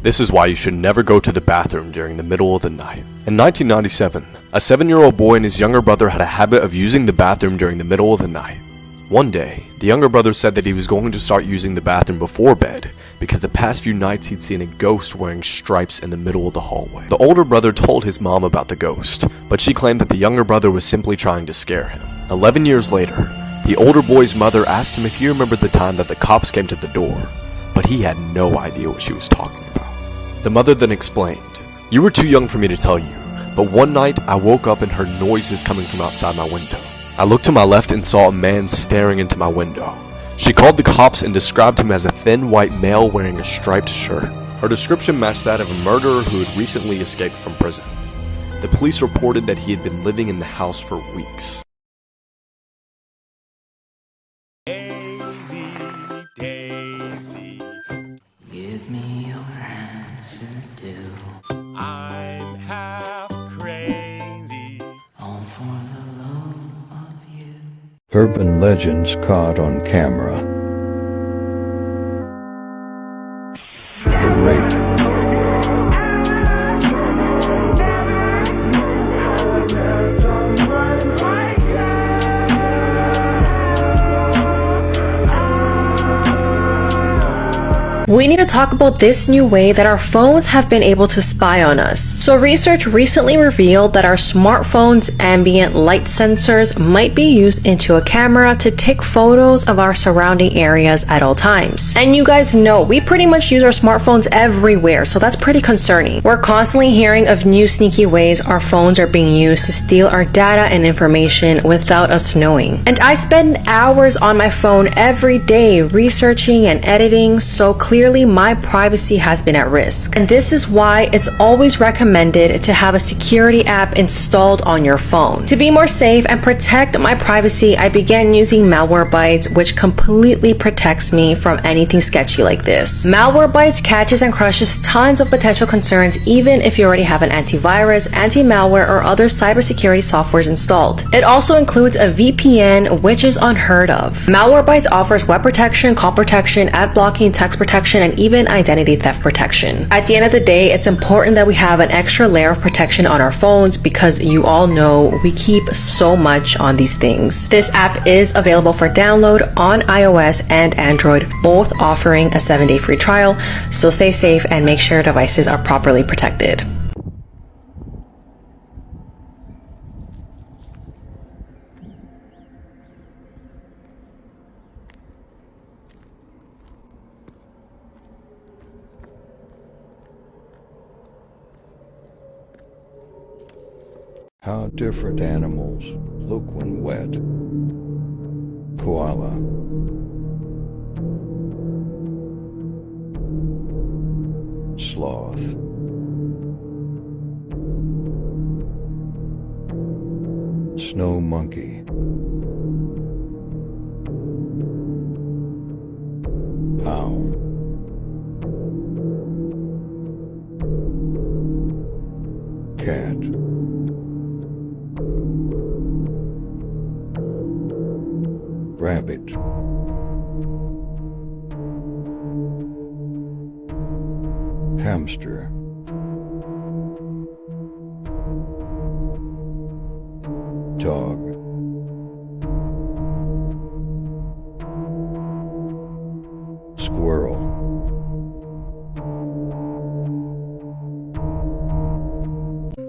This is why you should never go to the bathroom during the middle of the night. In 1997, a 7-year-old boy and his younger brother had a habit of using the bathroom during the middle of the night. One day, the younger brother said that he was going to start using the bathroom before bed because the past few nights he'd seen a ghost wearing stripes in the middle of the hallway. The older brother told his mom about the ghost, but she claimed that the younger brother was simply trying to scare him. 11 years later, the older boy's mother asked him if he remembered the time that the cops came to the door, but he had no idea what she was talking about. The mother then explained, "You were too young for me to tell you, but one night I woke up and heard noises coming from outside my window. I looked to my left and saw a man staring into my window." She called the cops and described him as a thin white male wearing a striped shirt. Her description matched that of a murderer who had recently escaped from prison. The police reported that he had been living in the house for weeks. Daisy, Daisy, give me your answer, do. I'm half crazy. All for the love of you. Urban legends caught on camera. The rape. We need to talk about this new way that our phones have been able to spy on us. So research recently revealed that our smartphones' ambient light sensors might be used into a camera to take photos of our surrounding areas at all times. And you guys know, we pretty much use our smartphones everywhere, so that's pretty concerning. We're constantly hearing of new sneaky ways our phones are being used to steal our data and information without us knowing. And I spend hours on my phone every day researching and editing, so clearly my privacy has been at risk. And this is why it's always recommended to have a security app installed on your phone. To be more safe and protect my privacy, I began using Malwarebytes, which completely protects me from anything sketchy like this. Malwarebytes catches and crushes tons of potential concerns even if you already have an antivirus, anti-malware, or other cybersecurity softwares installed. It also includes a VPN, which is unheard of. Malwarebytes offers web protection, call protection, ad blocking, text protection, and even identity theft protection. At the end of the day, it's important that we have an extra layer of protection on our phones because you all know we keep so much on these things. This app is available for download on iOS and Android, both offering a 7-day free trial, so stay safe and make sure devices are properly protected. How different animals look when wet. Koala. Sloth. Snow monkey. Owl. Cat. Rabbit. Hamster. Dog. Squirrel.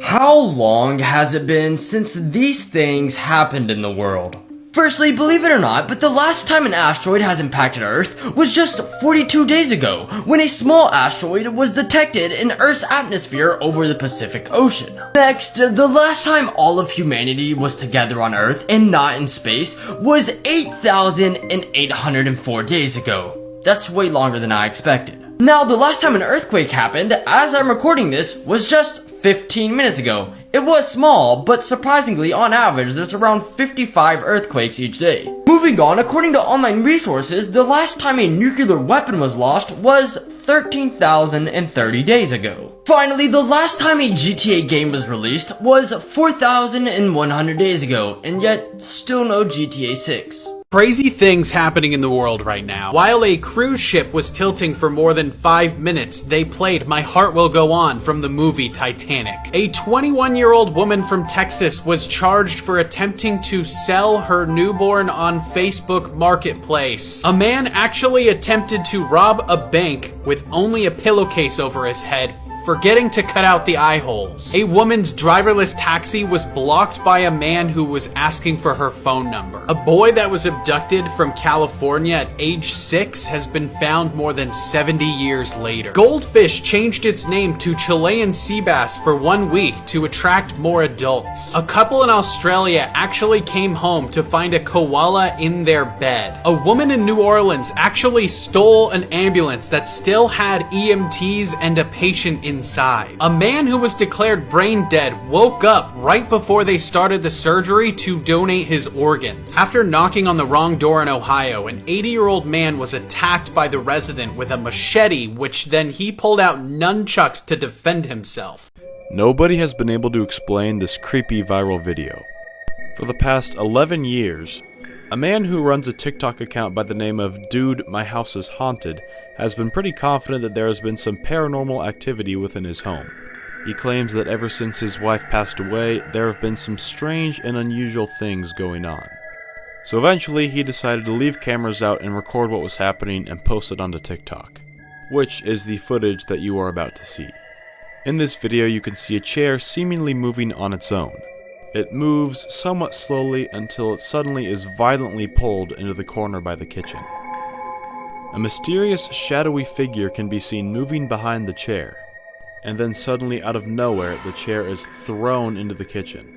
How long has it been since these things happened in the world? Firstly, believe it or not, but the last time an asteroid has impacted Earth was just 42 days ago, when a small asteroid was detected in Earth's atmosphere over the Pacific Ocean. Next, the last time all of humanity was together on Earth and not in space was 8,804 days ago. That's way longer than I expected. Now, the last time an earthquake happened, as I'm recording this, was just 15 minutes ago. It was small, but surprisingly, on average, there's around 55 earthquakes each day. Moving on, according to online resources, the last time a nuclear weapon was launched was 13,030 days ago. Finally, the last time a GTA game was released was 4,100 days ago, and yet, still no GTA 6. Crazy things happening in the world right now. While a cruise ship was tilting for more than 5 minutes, they played My Heart Will Go On from the movie Titanic. A 21-year-old woman from Texas was charged for attempting to sell her newborn on Facebook Marketplace. A man actually attempted to rob a bank with only a pillowcase over his head, forgetting to cut out the eye holes. A woman's driverless taxi was blocked by a man who was asking for her phone number. A boy that was abducted from California at age 6 has been found more than 70 years later. Goldfish changed its name to Chilean sea bass for 1 week to attract more adults. A couple in Australia actually came home to find a koala in their bed. A woman in New Orleans actually stole an ambulance that still had EMTs and a patient inside. A man who was declared brain dead woke up right before they started the surgery to donate his organs. After knocking on the wrong door in Ohio, an 80-year-old man was attacked by the resident with a machete, which then he pulled out nunchucks to defend himself. Nobody has been able to explain this creepy viral video. For the past 11 years, a man who runs a TikTok account by the name of Dude, My House is Haunted has been pretty confident that there has been some paranormal activity within his home. He claims that ever since his wife passed away, there have been some strange and unusual things going on. So eventually, he decided to leave cameras out and record what was happening and post it onto TikTok, which is the footage that you are about to see. In this video, you can see a chair seemingly moving on its own. It moves somewhat slowly until it suddenly is violently pulled into the corner by the kitchen. A mysterious, shadowy figure can be seen moving behind the chair, and then suddenly out of nowhere, the chair is thrown into the kitchen.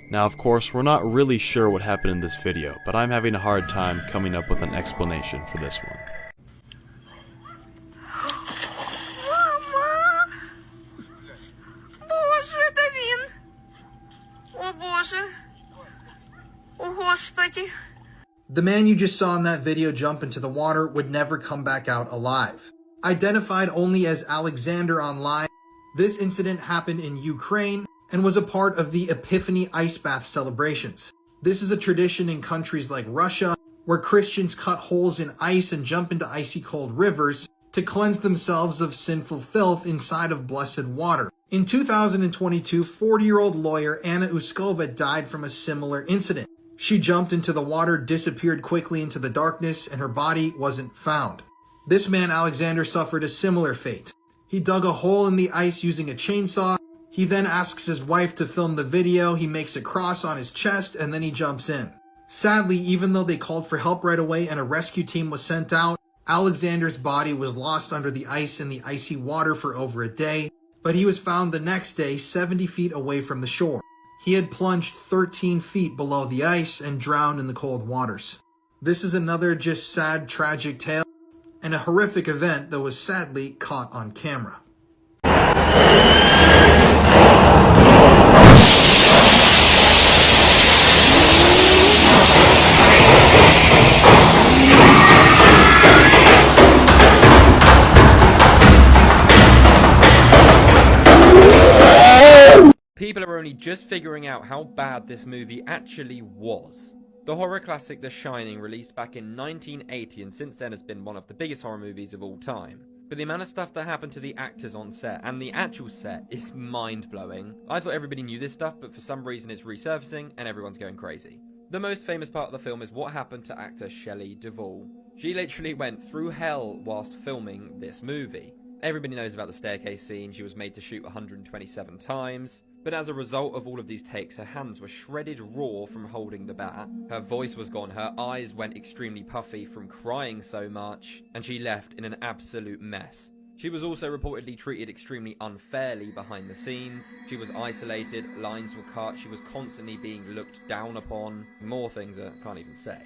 Now, of course, we're not really sure what happened in this video, but I'm having a hard time coming up with an explanation for this one. The man you just saw in that video jump into the water would never come back out alive. Identified only as Alexander online, this incident happened in Ukraine and was a part of the Epiphany ice bath celebrations. This is a tradition in countries like Russia, where Christians cut holes in ice and jump into icy cold rivers to cleanse themselves of sinful filth inside of blessed water. In 2022, 40-year-old lawyer Anna Uskova died from a similar incident. She jumped into the water, disappeared quickly into the darkness, and her body wasn't found. This man, Alexander, suffered a similar fate. He dug a hole in the ice using a chainsaw. He then asks his wife to film the video. He makes a cross on his chest, and then he jumps in. Sadly, even though they called for help right away and a rescue team was sent out, Alexander's body was lost under the ice in the icy water for over a day, but he was found the next day 70 feet away from the shore. He had plunged 13 feet below the ice and drowned in the cold waters. This is another just sad, tragic tale, and a horrific event that was sadly caught on camera. People are only just figuring out how bad this movie actually was. The horror classic The Shining released back in 1980 and since then has been one of the biggest horror movies of all time. But the amount of stuff that happened to the actors on set and the actual set is mind-blowing. I thought everybody knew this stuff, but for some reason it's resurfacing and everyone's going crazy. The most famous part of the film is what happened to actor Shelley Duvall. She literally went through hell whilst filming this movie. Everybody knows about the staircase scene. She was made to shoot 127 times. But as a result of all of these takes, her hands were shredded raw from holding the bat, her voice was gone, her eyes went extremely puffy from crying so much, and she left in an absolute mess. She was also reportedly treated extremely unfairly behind the scenes. She was isolated, lines were cut, she was constantly being looked down upon. More things I can't even say.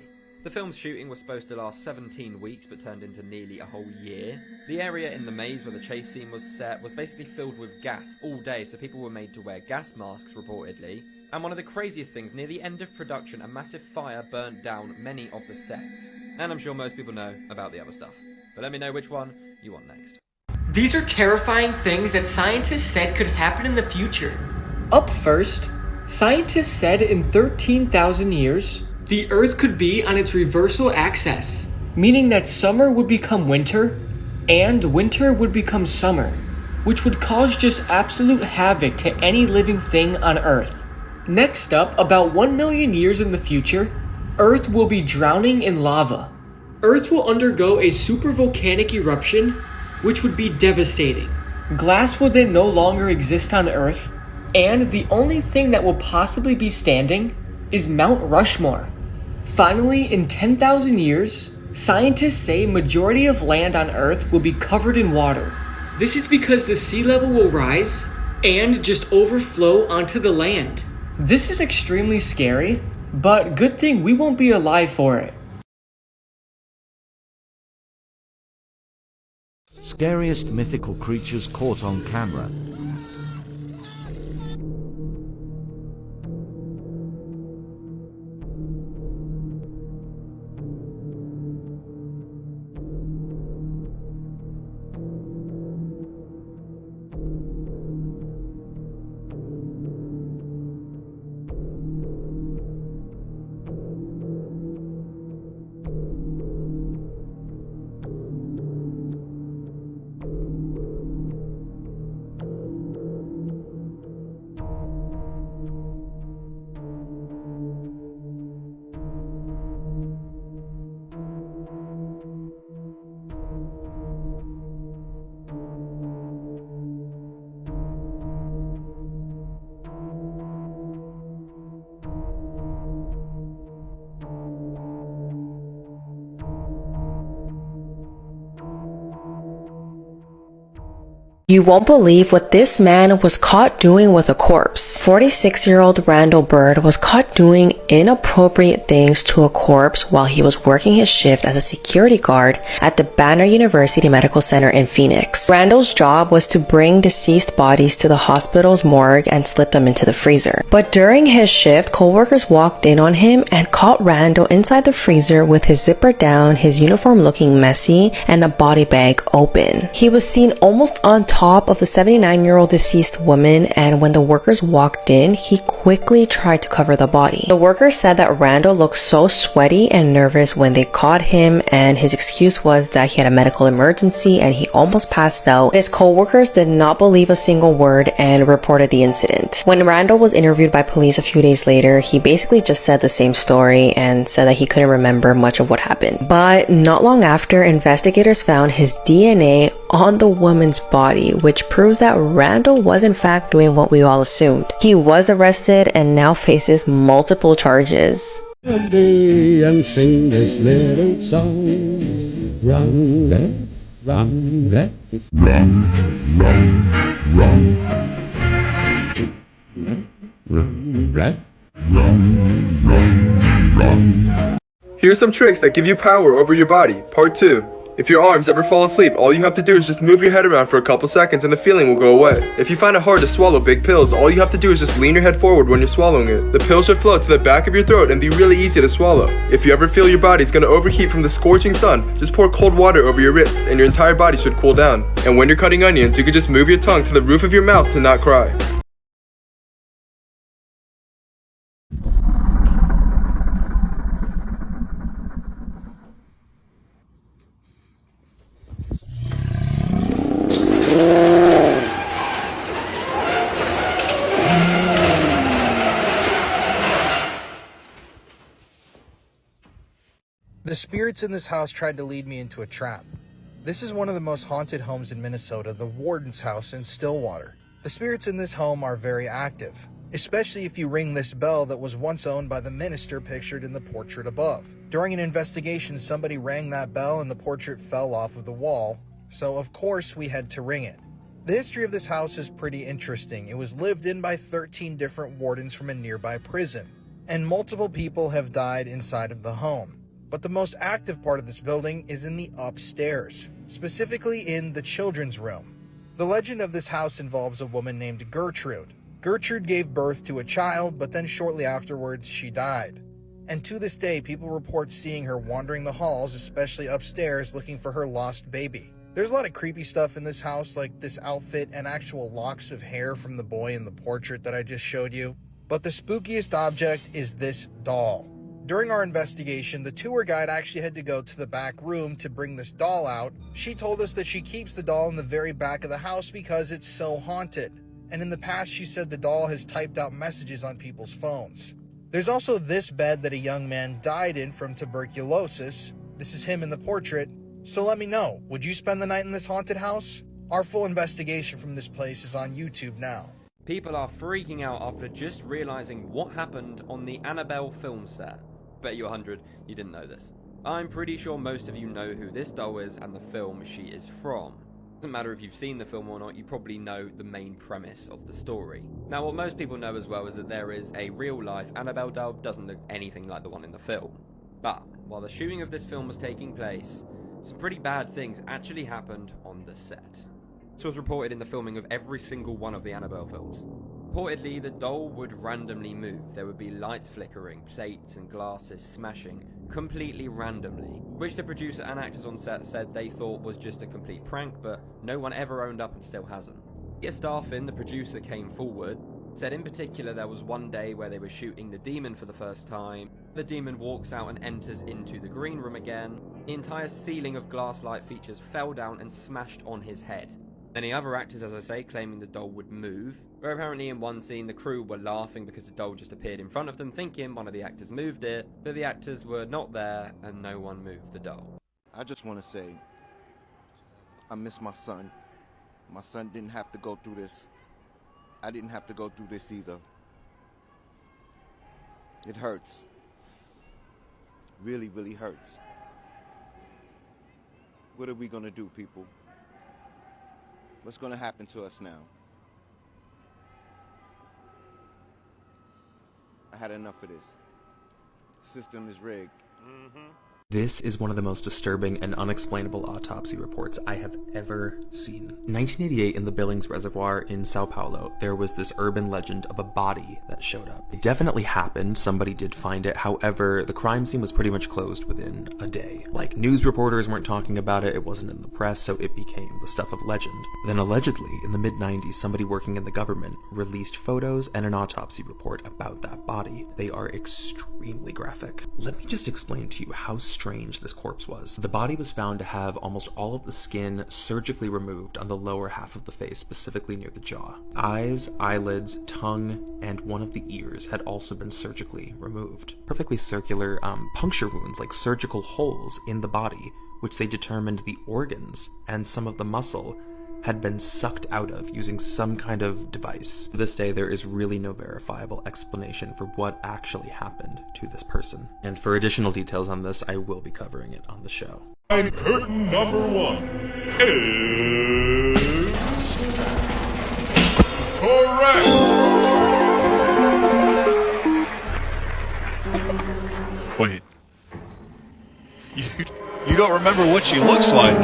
The film's shooting was supposed to last 17 weeks but turned into nearly a whole year. The area in the maze where the chase scene was set was basically filled with gas all day, so people were made to wear gas masks reportedly. And one of the craziest things, near the end of production, a massive fire burnt down many of the sets. And I'm sure most people know about the other stuff. But let me know which one you want next. These are terrifying things that scientists said could happen in the future. Up first, scientists said in 13,000 years, the Earth could be on its reversal axis, meaning that summer would become winter, and winter would become summer, which would cause just absolute havoc to any living thing on Earth. Next up, about 1 million years in the future, Earth will be drowning in lava. Earth will undergo a supervolcanic eruption, which would be devastating. Glass will then no longer exist on Earth, and the only thing that will possibly be standing is Mount Rushmore. Finally, in 10,000 years, scientists say majority of land on Earth will be covered in water. This is because the sea level will rise and just overflow onto the land. This is extremely scary, but good thing we won't be alive for it. Scariest mythical creatures caught on camera. You won't believe what this man was caught doing with a corpse. 46-year-old Randall Bird was caught doing inappropriate things to a corpse while he was working his shift as a security guard at the Banner University Medical Center in Phoenix. Randall's job was to bring deceased bodies to the hospital's morgue and slip them into the freezer. But during his shift, coworkers walked in on him and caught Randall inside the freezer with his zipper down, his uniform looking messy, and a body bag open. He was seen almost on top of the 79-year-old deceased woman, and when the workers walked in, he quickly tried to cover the body. The workers said that Randall looked so sweaty and nervous when they caught him, and his excuse was that he had a medical emergency and he almost passed out. His co-workers did not believe a single word and reported the incident. When Randall was interviewed by police a few days later, he basically just said the same story and said that he couldn't remember much of what happened. But not long after, investigators found his DNA on the woman's body, which proves that Randall was in fact doing what we all assumed. He was arrested and now faces multiple charges. And sing this little song. Run, run, run, run, run, run. Here's some tricks that give you power over your body. Part 2. If your arms ever fall asleep, all you have to do is just move your head around for a couple seconds and the feeling will go away. If you find it hard to swallow big pills, all you have to do is just lean your head forward when you're swallowing it. The pill should float to the back of your throat and be really easy to swallow. If you ever feel your body's gonna overheat from the scorching sun, just pour cold water over your wrists and your entire body should cool down. And when you're cutting onions, you can just move your tongue to the roof of your mouth to not cry. The spirits in this house tried to lead me into a trap. This is one of the most haunted homes in Minnesota, the warden's house in Stillwater. The spirits in this home are very active, especially if you ring this bell that was once owned by the minister pictured in the portrait above. During an investigation, somebody rang that bell and the portrait fell off of the wall, so of course we had to ring it. The history of this house is pretty interesting. It was lived in by 13 different wardens from a nearby prison, and multiple people have died inside of the home. But the most active part of this building is in the upstairs, specifically in the children's room. The legend of this house involves a woman named Gertrude. Gertrude gave birth to a child, but then shortly afterwards she died. And to this day, people report seeing her wandering the halls, especially upstairs, looking for her lost baby. There's a lot of creepy stuff in this house, like this outfit and actual locks of hair from the boy in the portrait that I just showed you. But the spookiest object is this doll. During our investigation, the tour guide actually had to go to the back room to bring this doll out. She told us that she keeps the doll in the very back of the house because it's so haunted. And in the past, she said the doll has typed out messages on people's phones. There's also this bed that a young man died in from tuberculosis. This is him in the portrait. So let me know, would you spend the night in this haunted house? Our full investigation from this place is on YouTube now. People are freaking out after just realizing what happened on the Annabelle film set. Bet you 100 you didn't know this. I'm pretty sure most of you know who this doll is and the film she is from. Doesn't matter if you've seen the film or not, you probably know the main premise of the story. Now, what most people know as well is that there is a real-life Annabelle doll, doesn't look anything like the one in the film. But, while the shooting of this film was taking place, some pretty bad things actually happened on the set. This was reported in the filming of every single one of the Annabelle films. Reportedly, the doll would randomly move. There would be lights flickering, plates and glasses smashing, completely randomly, which the producer and actors on set said they thought was just a complete prank, but no one ever owned up and still hasn't. Peter Starfin, the producer, came forward, said in particular there was one day where they were shooting the demon for the first time. The demon walks out and enters into the green room again. The entire ceiling of glass light features fell down and smashed on his head. Many other actors, as I say, claiming the doll would move, where apparently in one scene the crew were laughing because the doll just appeared in front of them, thinking one of the actors moved it, but the actors were not there and no one moved the doll. I just want to say, I miss my son. My son didn't have to go through this. I didn't have to go through this either. It hurts. Really, really hurts. What are we gonna do, people? What's gonna happen to us now? I had enough of this. The system is rigged. This is one of the most disturbing and unexplainable autopsy reports I have ever seen. In 1988, in the Billings Reservoir in Sao Paulo, there was this urban legend of a body that showed up. It definitely happened, somebody did find it, however, the crime scene was pretty much closed within a day. Like, news reporters weren't talking about it, it wasn't in the press, so it became the stuff of legend. Then allegedly, in the mid-90s, somebody working in the government released photos and an autopsy report about that body. They are extremely graphic. Let me just explain to you how strange this corpse was. The body was found to have almost all of the skin surgically removed on the lower half of the face, specifically near the jaw. Eyes, eyelids, tongue, and one of the ears had also been surgically removed. Perfectly circular puncture wounds, like surgical holes in the body, which they determined the organs and some of the muscle had been sucked out of using some kind of device. To this day, there is really no verifiable explanation for what actually happened to this person. And for additional details on this, I will be covering it on the show. And curtain number 1 is correct. Wait. You don't remember what she looks like?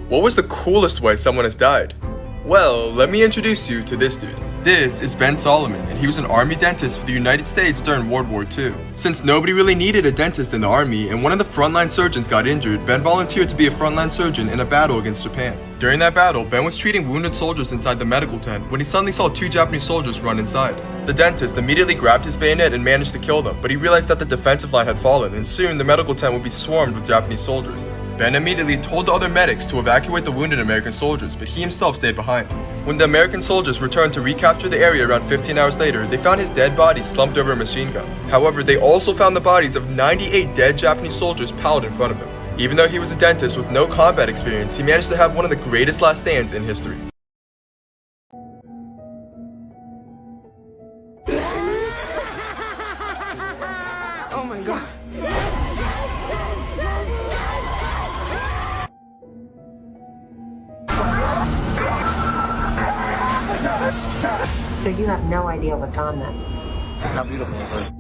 What was the coolest way someone has died? Well, let me introduce you to this dude. This is Ben Solomon, and he was an army dentist for the United States during World War II. Since nobody really needed a dentist in the army, and one of the frontline surgeons got injured, Ben volunteered to be a frontline surgeon in a battle against Japan. During that battle, Ben was treating wounded soldiers inside the medical tent when he suddenly saw 2 Japanese soldiers run inside. The dentist immediately grabbed his bayonet and managed to kill them, but he realized that the defensive line had fallen, and soon the medical tent would be swarmed with Japanese soldiers. Ben immediately told the other medics to evacuate the wounded American soldiers, but he himself stayed behind. When the American soldiers returned to recapture the area around 15 hours later, they found his dead body slumped over a machine gun. However, they also found the bodies of 98 dead Japanese soldiers piled in front of him. Even though he was a dentist with no combat experience, he managed to have one of the greatest last stands in history. Oh my god. So you have no idea what's on them? How beautiful is this?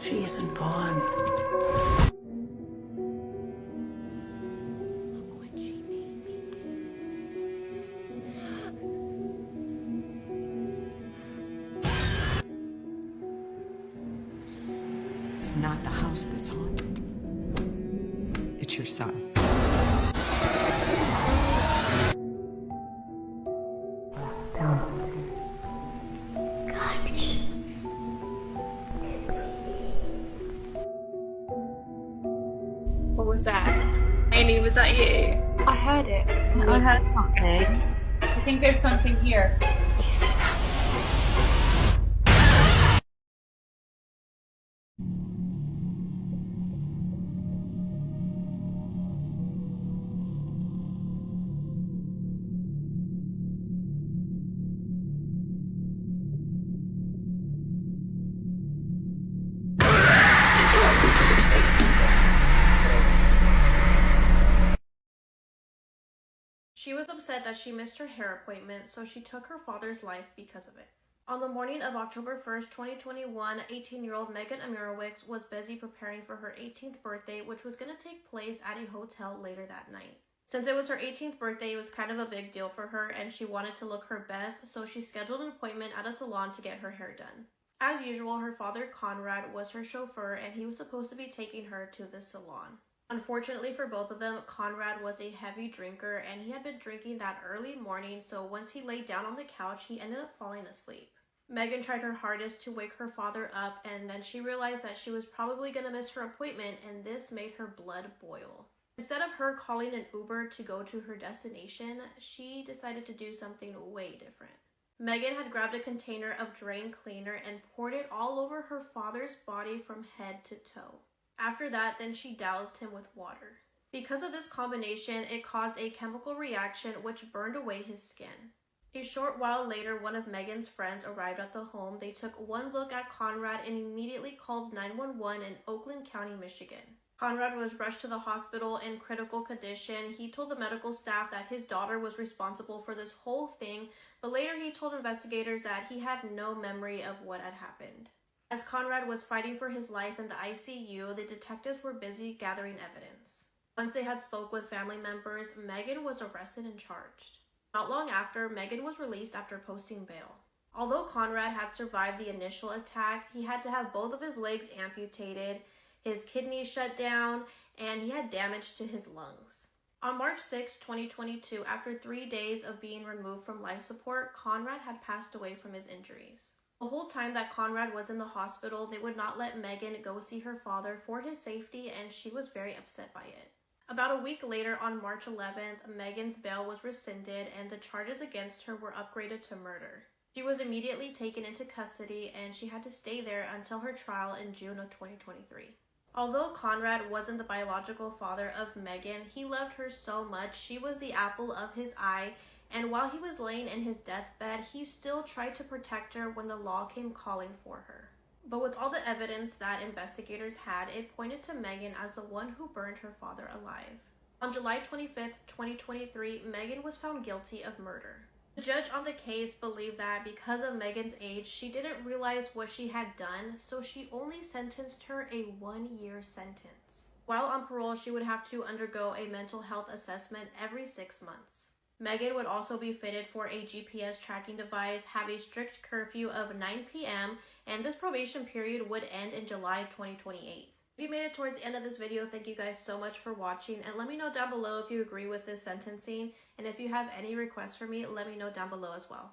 She isn't gone. It's not the house that's haunted. It's your son. What was that? Amy, was that you? I heard it. I heard something. I think there's something here. Did you say that? She was upset that she missed her hair appointment, so she took her father's life because of it. On the morning of October 1st, 2021, 18-year-old Megan Amirowicz was busy preparing for her 18th birthday, which was going to take place at a hotel later that night. Since it was her 18th birthday, it was kind of a big deal for her, and she wanted to look her best, so she scheduled an appointment at a salon to get her hair done. As usual, her father, Conrad, was her chauffeur, and he was supposed to be taking her to this salon. Unfortunately for both of them, Conrad was a heavy drinker, and he had been drinking that early morning, so once he laid down on the couch, he ended up falling asleep. Megan tried her hardest to wake her father up, and then she realized that she was probably going to miss her appointment, and this made her blood boil. Instead of her calling an Uber to go to her destination, she decided to do something way different. Megan had grabbed a container of drain cleaner and poured it all over her father's body from head to toe. After that, then she doused him with water. Because of this combination, it caused a chemical reaction which burned away his skin. A short while later, one of Megan's friends arrived at the home. They took one look at Conrad and immediately called 911 in Oakland County, Michigan. Conrad was rushed to the hospital in critical condition. He told the medical staff that his daughter was responsible for this whole thing, but later he told investigators that he had no memory of what had happened. As Conrad was fighting for his life in the ICU, the detectives were busy gathering evidence. Once they had spoke with family members, Megan was arrested and charged. Not long after, Megan was released after posting bail. Although Conrad had survived the initial attack, he had to have both of his legs amputated, his kidneys shut down, and he had damage to his lungs. On March 6, 2022, after 3 days of being removed from life support, Conrad had passed away from his injuries. The whole time that Conrad was in the hospital, they would not let Megan go see her father for his safety, and she was very upset by it. About a week later, on March 11th, Megan's bail was rescinded and the charges against her were upgraded to murder. She was immediately taken into custody and she had to stay there until her trial in June of 2023. Although Conrad wasn't the biological father of Megan, he loved her so much. She was the apple of his eye, and while he was laying in his deathbed, he still tried to protect her when the law came calling for her. But with all the evidence that investigators had, it pointed to Megan as the one who burned her father alive. On July 25th, 2023, Megan was found guilty of murder. The judge on the case believed that because of Megan's age, she didn't realize what she had done, so she only sentenced her a 1-year sentence. While on parole, she would have to undergo a mental health assessment every 6 months. Megan would also be fitted for a GPS tracking device, have a strict curfew of 9 p.m., and this probation period would end in July 2028. If you made it towards the end of this video, thank you guys so much for watching, and let me know down below if you agree with this sentencing, and if you have any requests for me, let me know down below as well.